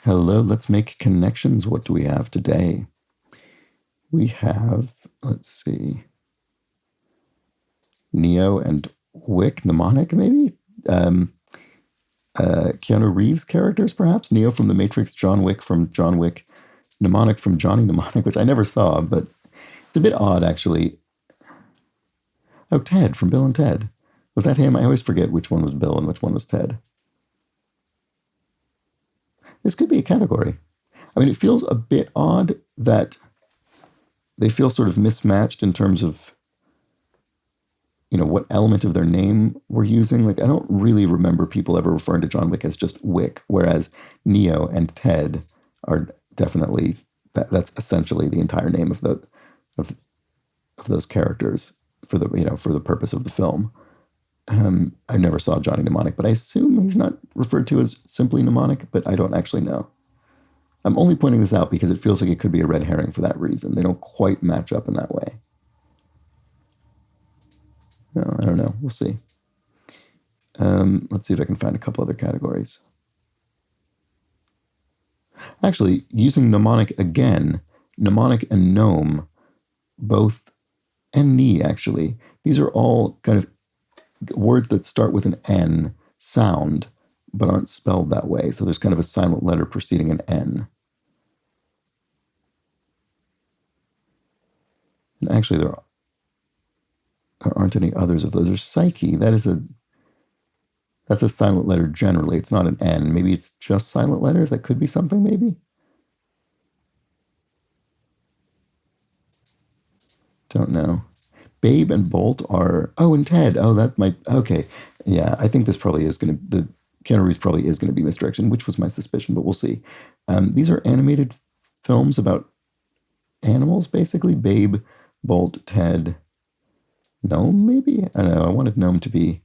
Hello, let's make connections. What do we have today? We have, let's see, Neo and Wick, mnemonic maybe? Um, Keanu Reeves characters, perhaps? Neo from The Matrix, John Wick from John Wick, mnemonic from Johnny Mnemonic, which I never saw, but it's a bit odd, actually. Oh, Ted from Bill and Ted. Was that him? I always forget which one was Bill and which one was Ted. This could be a category. I mean, it feels a bit odd that they feel sort of mismatched in terms of, what element of their name we're using. Like, I don't really remember people ever referring to John Wick as just Wick, whereas Neo and Ted are definitely, that's essentially the entire name of of, of those characters for the purpose of the film. I never saw Johnny Mnemonic, but I assume he's not referred to as simply Mnemonic, but I don't actually know. I'm only pointing this out because it feels like it could be a red herring for that reason. They don't quite match up in that way. No, I don't know. We'll see. Let's see if I can find a couple other categories. Actually, using mnemonic again, mnemonic and gnome, both, and knee, actually, these are all kind of words that start with an N sound, but aren't spelled that way. So there's kind of a silent letter preceding an N. And actually, there aren't any others of those. There's psyche. That's a silent letter generally. It's not an N. Maybe it's just silent letters. That could be something, maybe. Don't know. Babe and Bolt are, and Ted. Oh, that might, okay. Yeah, I think this probably is going to, the Keanu Reeves probably is going to be misdirection, which was my suspicion, but we'll see. These are animated films about animals, basically. Babe, Bolt, Ted, Gnome, maybe? I don't know. I wanted Gnome to be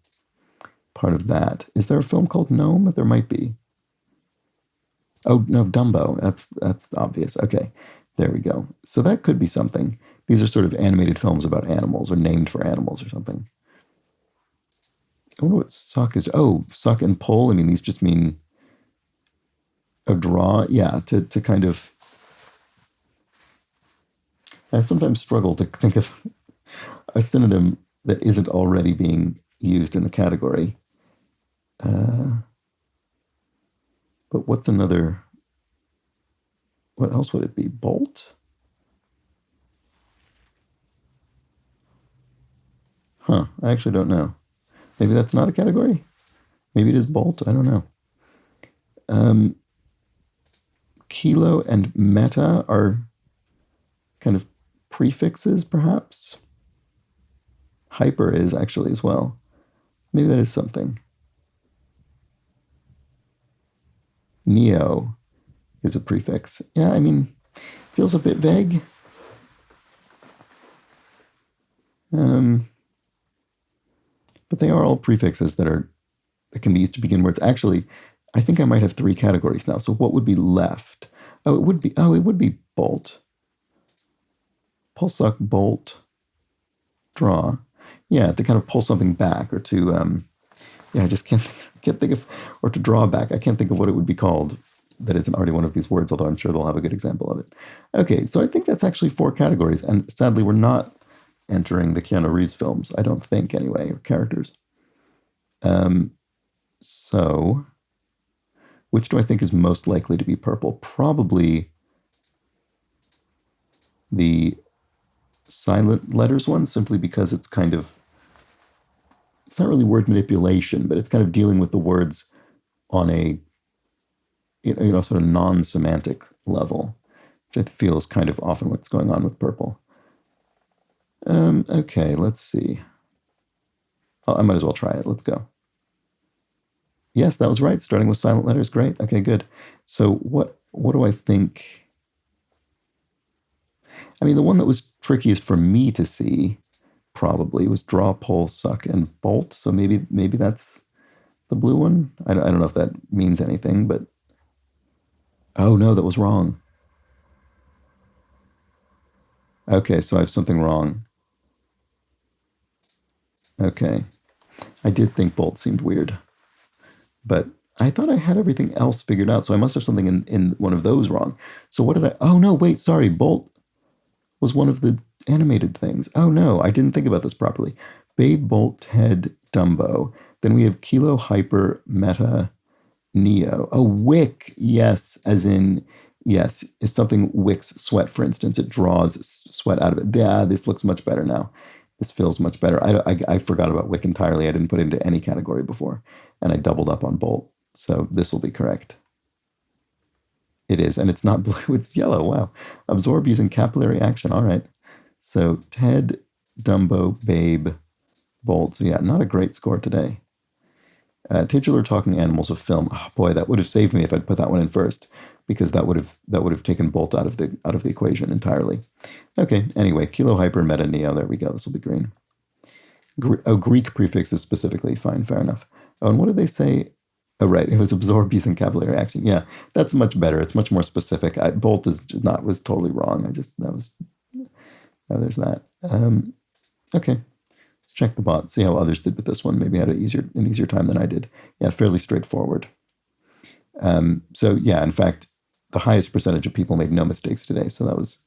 part of that. Is there a film called Gnome? There might be. Oh, no, Dumbo. That's obvious. Okay, there we go. So that could be something. These are sort of animated films about animals or named for animals or something. I wonder what suck is. Oh, suck and pull. I mean, these just mean a draw. Yeah, to kind of. I sometimes struggle to think of a synonym that isn't already being used in the category. But what's another? What else would it be? Bolt? Huh, I actually don't know. Maybe that's not a category? Maybe it is Bolt? I don't know. Kilo and meta are kind of prefixes, perhaps? Hyper is actually as well. Maybe that is something. Neo is a prefix. Yeah, I mean, feels a bit vague. But they are all prefixes that can be used to begin words. Actually, I think I might have three categories now. So what would be left? It would be bolt. Pull, suck, bolt, draw. Yeah, to kind of pull something back or to, I just can't think of, or to draw back. I can't think of what it would be called that isn't already one of these words, although I'm sure they'll have a good example of it. Okay, so I think that's actually four categories. And sadly, we're not entering the Keanu Reeves films, I don't think, anyway, or characters. So, which do I think is most likely to be purple? Probably the silent letters one, simply because it's kind of, it's not really word manipulation, but it's kind of dealing with the words on a, sort of non-semantic level, which I feel is kind of often what's going on with purple. Okay, let's see. Oh, I might as well try it. Let's go. Yes, that was right. Starting with silent letters. Great. Okay, good. So what do I think? I mean, the one that was trickiest for me to see probably was draw, pull, suck, and bolt. So maybe that's the blue one. I don't know if that means anything, but oh no, that was wrong. Okay, so I have something wrong. Okay. I did think bolt seemed weird, but I thought I had everything else figured out, so I must have something in one of those wrong. So what did I? Oh no, wait, sorry. Bolt was one of the animated things. Oh no, I didn't think about this properly. Babe, Bolt, Ted, Dumbo. Then we have Kilo, Hyper, Meta, Neo. Oh, Wick. Yes, as in, yes, is something wicks sweat, for instance. It draws sweat out of it. Yeah, this looks much better now. This feels much better. I forgot about Wick entirely. I didn't put it into any category before, and I doubled up on Bolt. So this will be correct. It is, and it's not blue, it's yellow. Wow. Absorb using capillary action. All right. So Ted, Dumbo, Babe, Bolt. So yeah, not a great score today. Titular talking animals of film. Oh boy, that would have saved me if I'd put that one in first, because that would have taken Bolt out of the equation entirely. Okay. Anyway, Kilo, Hyper, Meta, Neo. There we go. This will be green. Greek prefixes specifically. Fine, fair enough. Oh, and what did they say? Oh, right. It was absorb using capillary action. Yeah, that's much better. It's much more specific. Bolt was totally wrong. There's that. Okay. Let's check the bot, see how others did with this one. Maybe I had an easier time than I did. Yeah, fairly straightforward. So yeah, in fact, the highest percentage of people made no mistakes today. So that was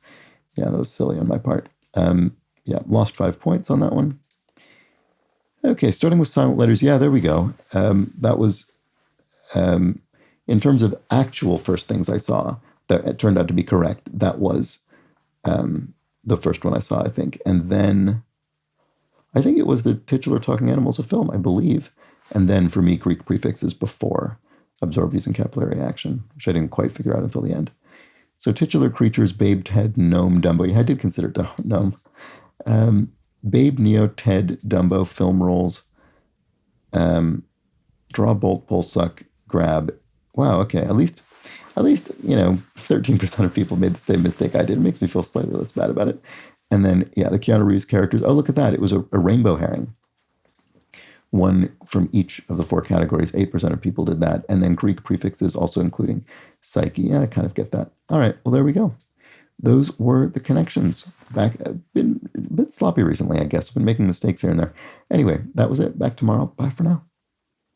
silly on my part. Yeah, lost 5 points on that one. Okay, starting with silent letters. Yeah, there we go. That was, in terms of actual first things I saw, that it turned out to be correct. That was the first one I saw, I think. And then I think it was the titular talking animals of film, I believe. And then for me, Greek prefixes before absorb using capillary action, which I didn't quite figure out until the end. So titular creatures, Babe, Ted, Gnome, Dumbo. Yeah, I did consider Gnome. Babe, Neo, Ted, Dumbo, film rolls, draw, bolt, pull, suck, grab. Wow, okay. At least 13% of people made the same mistake I did. It makes me feel slightly less bad about it. And then, yeah, the Keanu Reeves characters. Oh, look at that. It was a rainbow herring. One from each of the 4 categories. 8% of people did that. And then Greek prefixes, also including psyche. Yeah, I kind of get that. All right, well, there we go. Those were the connections. Been a bit sloppy recently, I guess. Been making mistakes here and there. Anyway, that was it. Back tomorrow. Bye for now.